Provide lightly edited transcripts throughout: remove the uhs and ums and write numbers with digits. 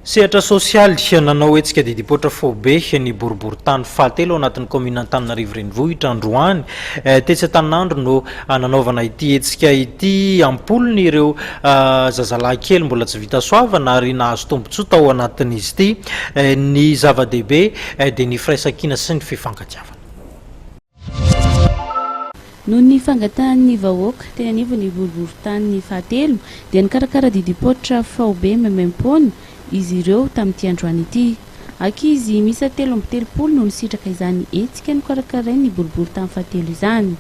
Sehatra sosialy nanao etsika didipotra fobe ny boriboritany fahatelo anatin'ny commune Antananarivo renivohitra androany tetsy tanandro no nanaovana ity etsika ity ampolony ireo zazalahy kely mbola tsy vita soavana ary nahazo tombontsoa tao anatin'izy ity ny zava-dehibe dia ny firaisan-kina sy ny fifankatiavana. No ny fangatan'ny vahoaka teny anivon'ny boriboritany fahatelo dia nikarakara didipotra faobe memempona izy ireo tamin'ity androany ity. Ankizy misa 13 no nisitraka izany etsika no karakarain'ny boriboritany fahatelo izany.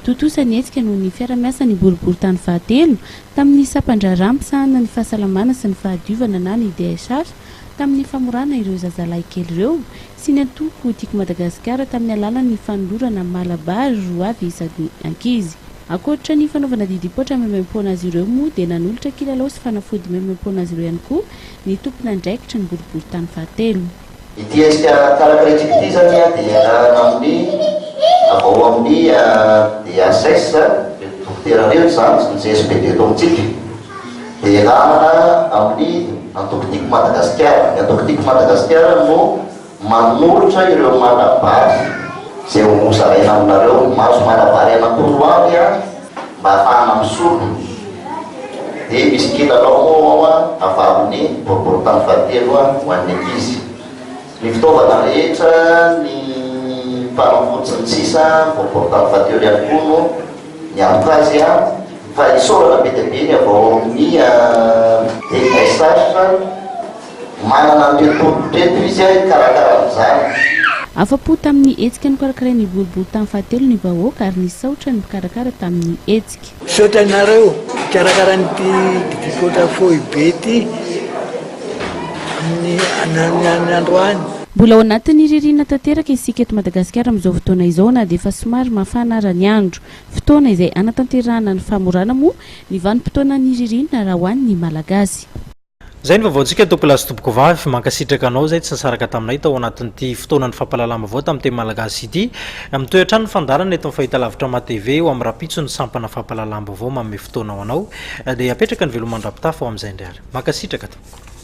Totosany etsika no ny fiara-miasa ny boriboritany fahatelo tamin'ny sampandrarampisahana ny fahasalamana sy ny fahadiovana na ny DSH tamin'ny famorana ireo zazalahy kely ireo sy ny antoko tiako Madagasikara tamin'ny alalan'ny fanolorana malabazy avy isan'ny ankizy. Akoatra ny fanaovana didipotra memempona azy ireo moa dia nanolotra kilalao sy fanafody memempona azy ireo ihany koa ny tompona andraikitra ny boriboritany fahatelo. Ity etsika karakaraitsika ity zany dia amin'ny avao amin'ny DSS dokotera reo zany ny CSPD eto amintsika dia lalana amin'ny antokotiko Madagasikara. Ny antokotiko Madagasikara no manolotra ireo malabazy zay hozaraina aminareo mahazo malabary anakoroavy mba ahafahana misolo. Dia misy kilalao avy boriboritany fahatelo ho an'ny ankizy. Ny fitaovana rehetra ny fanafody sy ny sisa boriboritany fahatelo ihany koa no ny ampy azy fa isorana be dia be ny avao amin'ny DSH manana ntoeto izy karakaran'izany. Afapo tamin'ny etsika no karakarain'ny boriboritany fahatelo ny vahoaka ary ny saotra ny mikarakara tamin'ny etsika. Saotra nareo karakaran'ity didipotra foibe ity amin'ny androany. Mbola ao anatin'ny ririnina tanteraka isika eto Madagasikara amin'izao fotoana izao na dia efa somary mafana ara ny andro. Fotoana izay anatanterahana ny famorana moa ny vanim-potoanan'ny ririnina raha ho an'ny malagasy. Zay ny vaovaontsika topilasy toboko vavy mankasitraka anao zay tsy sasaraka taminay tao anatin'ity fotoanan'ny fampalalama vao tamin'ny teny malagasy ity amin'ny toetrano ny fandarana eto amin'ny fahitalavitra ma-TV ho amin'ny rapitso ny sampana fampalalama vao manome fotoana ho anao dia apetraka ny velomandrapitafo amin'izay indray ary mankasitraka tompoko.